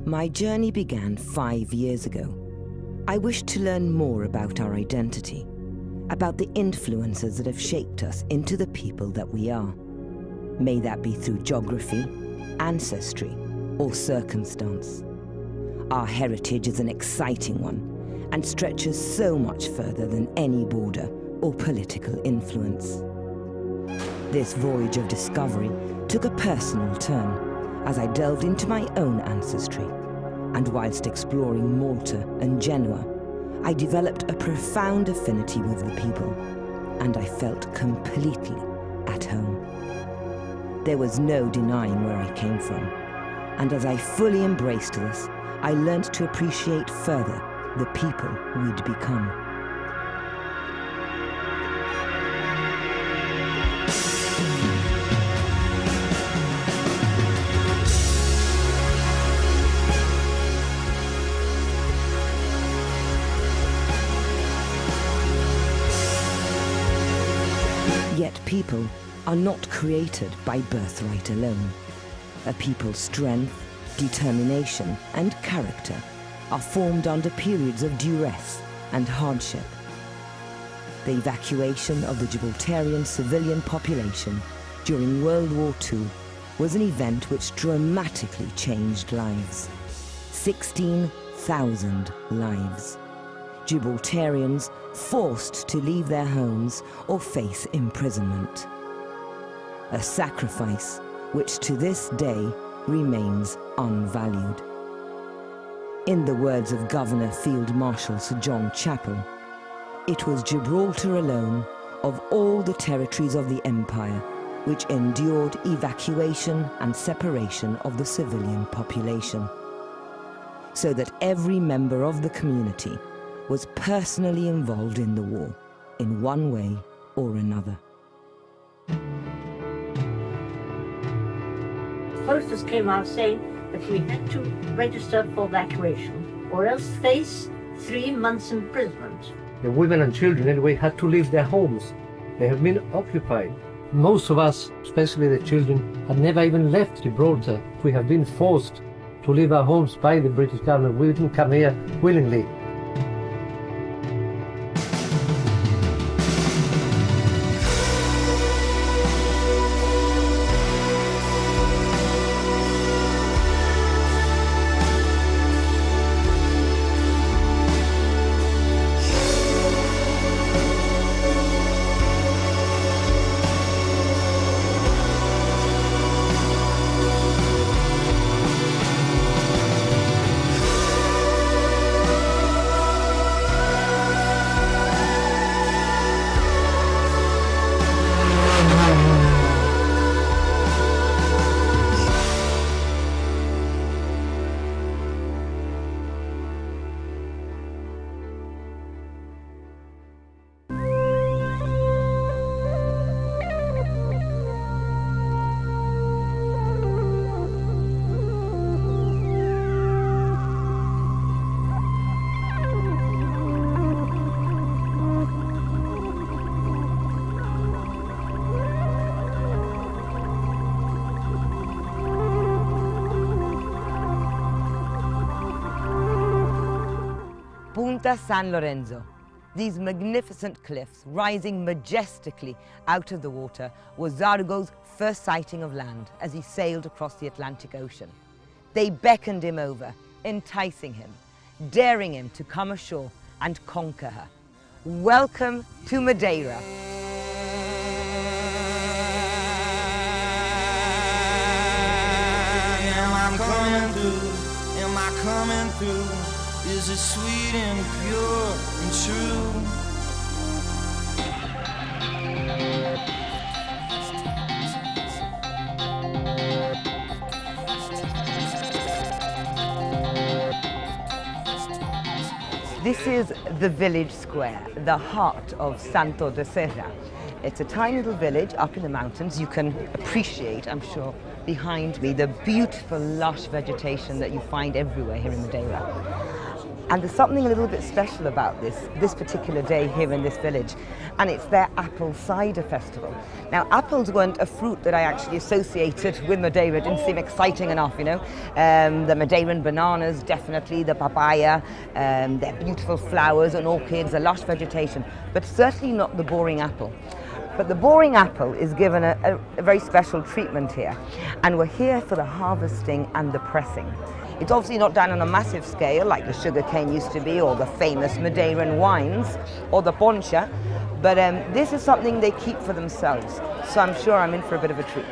My journey began 5 years ago. I wished to learn more about our identity, about the influences that have shaped us into the people that we are. May that be through geography, ancestry, or circumstance. Our heritage is an exciting one and stretches so much further than any border or political influence. This voyage of discovery took a personal turn as I delved into my own ancestry, and whilst exploring Malta and Genoa, I developed a profound affinity with the people, and I felt completely at home. There was no denying where I came from, and as I fully embraced this, I learned to appreciate further the people we'd become. Yet people are not created by birthright alone. A people's strength, determination, and character are formed under periods of duress and hardship. The evacuation of the Gibraltarian civilian population during World War II was an event which dramatically changed lives. 16,000 lives. Gibraltarians forced to leave their homes or face imprisonment. A sacrifice which to this day remains unvalued. In the words of Governor Field Marshal Sir John Chappell, it was Gibraltar alone of all the territories of the Empire which endured evacuation and separation of the civilian population, so that every member of the community was personally involved in the war, in one way or another. Posters came out saying that we had to register for evacuation or else face 3 months imprisonment. The women and children anyway had to leave their homes. They have been occupied. Most of us, especially the children, had never even left Gibraltar. We have been forced to leave our homes by the British government. We didn't come here willingly. San Lorenzo. These magnificent cliffs rising majestically out of the water was Zargo's first sighting of land as he sailed across the Atlantic Ocean. They beckoned him over, enticing him, daring him to come ashore and conquer her. Welcome to Madeira. Am I coming through? Am I coming through? Is it sweet and pure and true? This is the village square, the heart of Santo de Serra. It's a tiny little village up in the mountains. You can appreciate, I'm sure, behind me, the beautiful lush vegetation that you find everywhere here in Madeira. And there's something a little bit special about this particular day here in this village, and it's their apple cider festival. Now, apples weren't a fruit that I actually associated with Madeira. It didn't seem exciting enough, you know. The Madeiran bananas, definitely, the papaya, their beautiful flowers and orchids, the lush vegetation, but certainly not the boring apple. But the boring apple is given a very special treatment here, and we're here for the harvesting and the pressing. It's obviously not done on a massive scale like the sugarcane used to be, or the famous Madeiran wines, or the poncha, but this is something they keep for themselves, so I'm sure I'm in for a bit of a treat.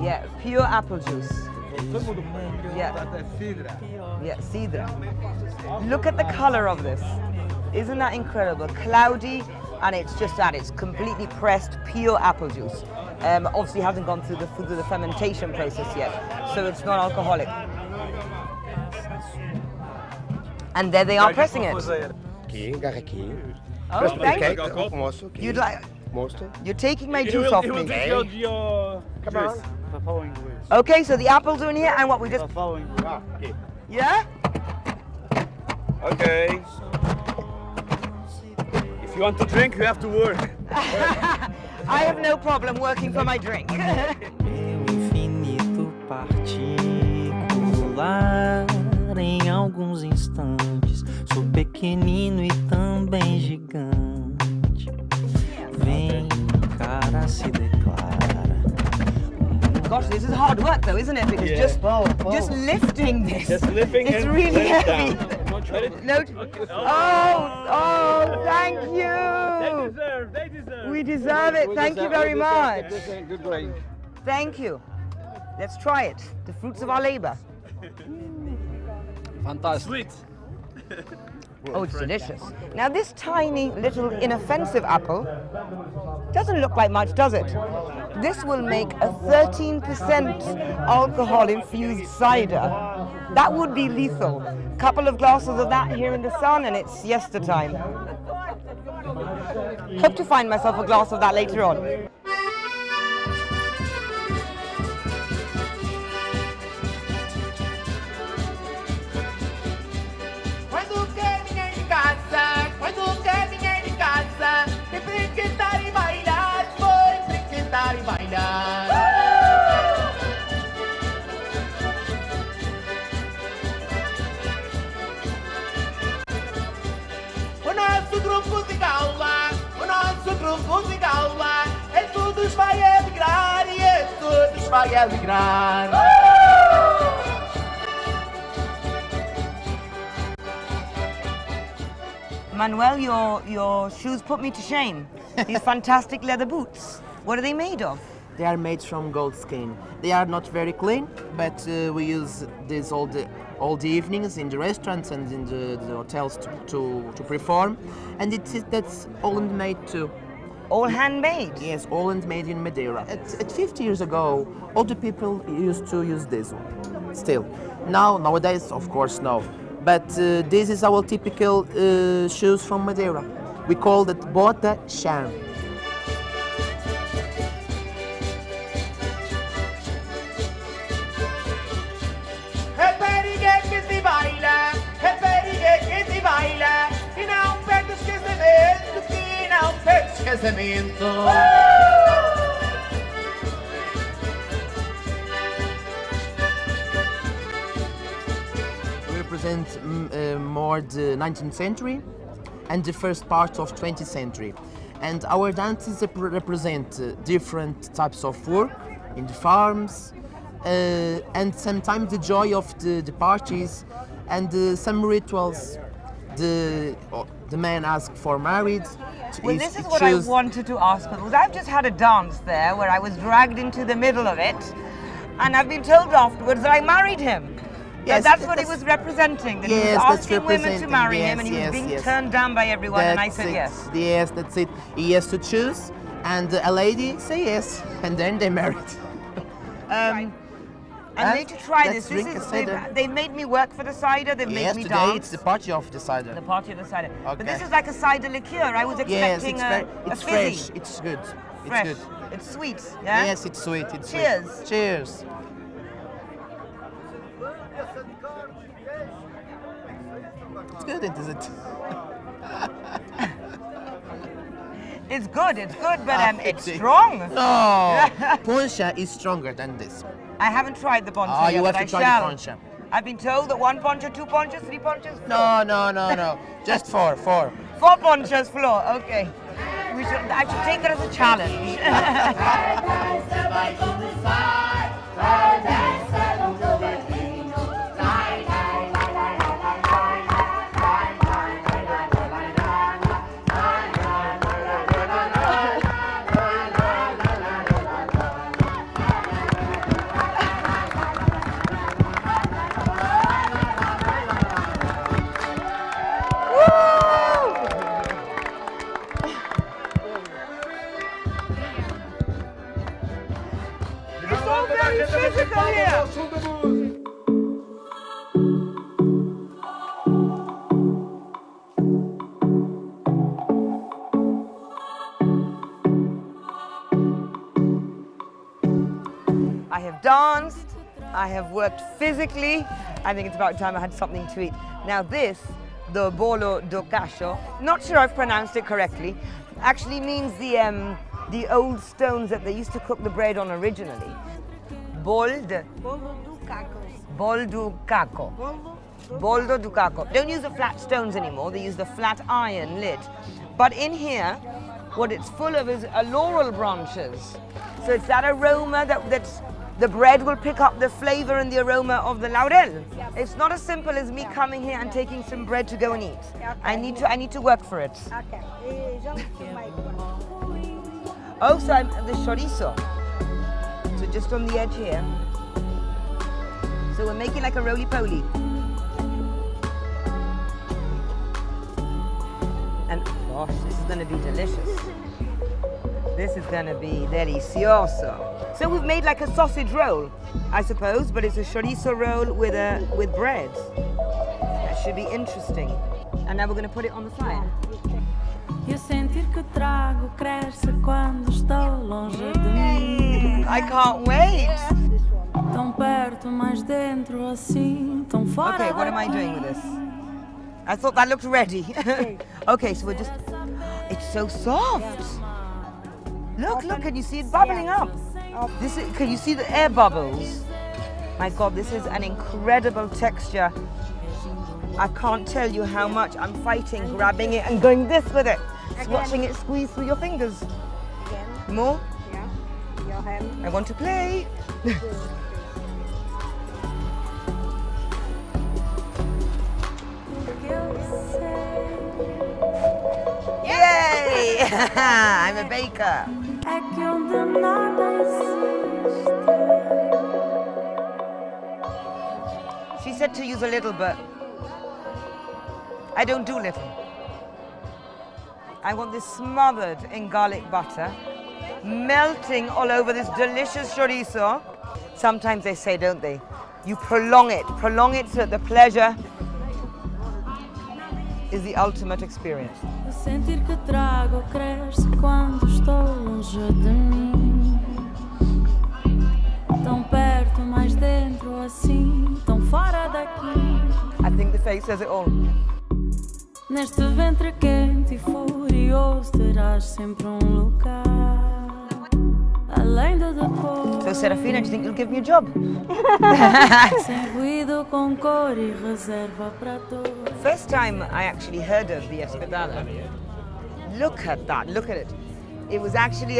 Yeah, pure apple juice. Yeah. Yeah, cidra. Look at the color of this. Isn't that incredible? Cloudy, and it's just that. It's completely pressed, pure apple juice. Obviously hasn't gone through the fermentation process yet, so it's not alcoholic. And there they are pressing it. Oh, thank you. You'd like... You're taking my juice off me. Come on. Okay, so the apples are in here, and what we just... Yeah? Okay. If you want to drink, you have to work. I have no problem working for my drink. Infinito particular em alguns instantes. Sou pequenino e também gigante. Vem, cara, se declara. Gosh, this is hard work though, isn't it? Because just lifting this. Just lifting it's and really heavy. No. Oh, thank you. They deserve. We deserve it. Thank you very much. Thank you. Let's try it. The fruits of our labor. Fantastic. Sweet. Oh, it's delicious. Now this tiny little inoffensive apple doesn't look like much, does it? This will make a 13% alcohol-infused cider. That would be lethal. Couple of glasses of that here in the sun and it's siesta time. Hope to find myself a glass of that later on. Vai alegrar. Manuel, your shoes put me to shame. These fantastic leather boots. What are they made of? They are made from goat skin. They are not very clean, but we use this all the evenings in the restaurants and in the hotels to perform. And that's all handmade too. All handmade? Yes, all handmade in Madeira. At 50 years ago, all the people used to use this one. Still. Nowadays, of course, no. But this is our typical shoes from Madeira. We call it bota chão. We represent more the 19th century and the first part of 20th century. And our dances represent different types of work in the farms and sometimes the joy of the parties and some rituals. The man asked for marriage. Well, this is what I wanted to ask, because I've just had a dance there where I was dragged into the middle of it, and I've been told afterwards that I married him. Yes, that's what he was representing, that he was asking women to marry him, and he was being turned down by everyone, and I said yes. Yes, that's it. He has to choose, And a lady say yes, and then they married. I'm going to try this. They've made me work for the cider. They've made me today dance. It's the party of the cider. The party of the cider. Okay. But this is like a cider liqueur. I was expecting it's a fizzy. fresh. It's good. Fresh. It's good. It's sweet. Yeah. Yes, it's sweet. It's Cheers. Sweet. Cheers. It's good, isn't it? It's good, but it's strong. No, poncha is stronger than this. I haven't tried the poncha Oh, yet, you have but to try shall. the poncha. I've been told that 1 poncha, 2 ponchas, 3 ponchas. No. Just 4. 4 ponchas floor. Okay. I should take that as a challenge. Physical here. I have danced, I have worked physically. I think it's about time I had something to eat. Now this, the bolo do cacho, not sure I've pronounced it correctly, actually means the old stones that they used to cook the bread on originally. Boldo do caco. Boldo do caco. Don't use the flat stones anymore, they use the flat iron lid. But in here, what it's full of is laurel branches. So it's that aroma that's the bread will pick up the flavor and the aroma of the laurel. It's not as simple as me coming here and taking some bread to go and eat. I need to work for it. Okay. Oh, so I'm the chorizo. So just on the edge here. So we're making like a roly-poly. And gosh, this is going to be delicious. This is going to be delicioso. So we've made like a sausage roll, I suppose, but it's a chorizo roll with bread. That should be interesting. And now we're going to put it on the fire. I can't wait. Okay, what am I doing with this? I thought that looked ready. Okay, so we're just... It's so soft. Look, can you see it bubbling up? Can you see the air bubbles? My God, this is an incredible texture. I can't tell you how much I'm fighting, grabbing it and going this with it. Watching it squeeze through your fingers. More? Yeah. Your hand. I want to play. Yay! I'm a baker. She said to use a little, but I don't do little. I want this smothered in garlic butter, melting all over this delicious chorizo. Sometimes they say, don't they? You prolong it so that the pleasure is the ultimate experience. I think the face says it all. Neste ventre quente e furioso terás sempre lugar além do depois. So Serafina, do you think you'll give me a job? Sem ruído com cor e reserva para todos. First time I actually heard of the Espadada. Look at that, look at it. It was actually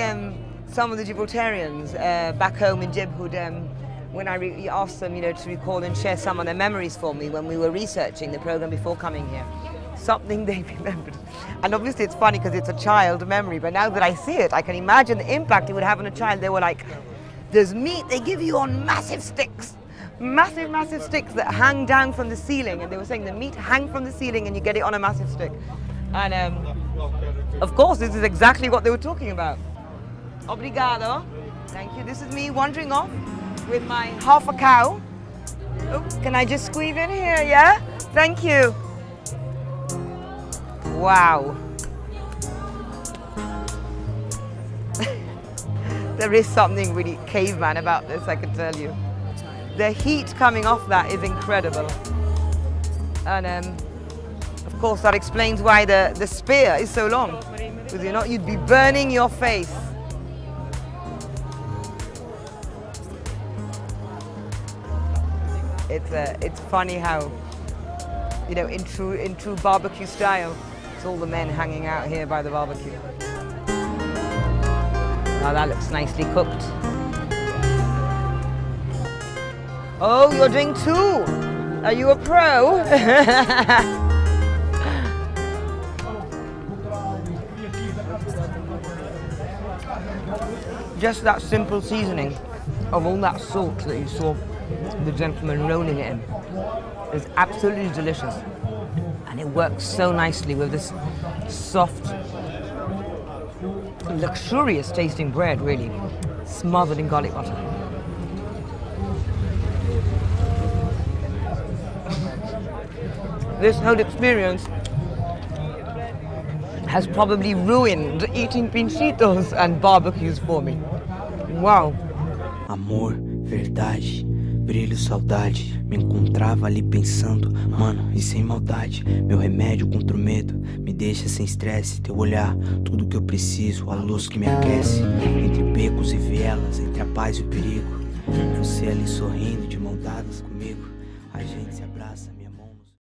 some of the Gibraltarians back home in Gib who'd when I asked them, to recall and share some of their memories for me when we were researching the program before coming here. Something they remembered. And obviously it's funny because it's a child memory, but now that I see it, I can imagine the impact it would have on a child. They were like, there's meat they give you on massive sticks. Massive sticks that hang down from the ceiling. And they were saying the meat hang from the ceiling and you get it on a massive stick. And of course, this is exactly what they were talking about. Obrigado. Thank you. This is me wandering off with my half a cow. Oh, can I just squeeze in here, yeah? Thank you. Wow. There is something really caveman about this, I can tell you. The heat coming off that is incredible. And of course that explains why the spear is so long. Because you'd be burning your face. It's funny how, in true barbecue style, it's all the men hanging out here by the barbecue. Oh, that looks nicely cooked. Oh, you're doing two. Are you a pro? Just that simple seasoning of all that salt that you saw the gentleman rolling it in is absolutely delicious. And it works so nicely with this soft, luxurious tasting bread, really, smothered in garlic butter. This whole experience has probably ruined eating pinchitos and barbecues for me. Wow. Amor, verdade, brilho, saudade. Me encontrava ali pensando, mano, e sem maldade. Meu remédio contra o medo me deixa sem estresse. Teu olhar, tudo que eu preciso, a luz que me aquece. Entre becos e vielas, entre a paz e o perigo. Você ali sorrindo de mão dadas.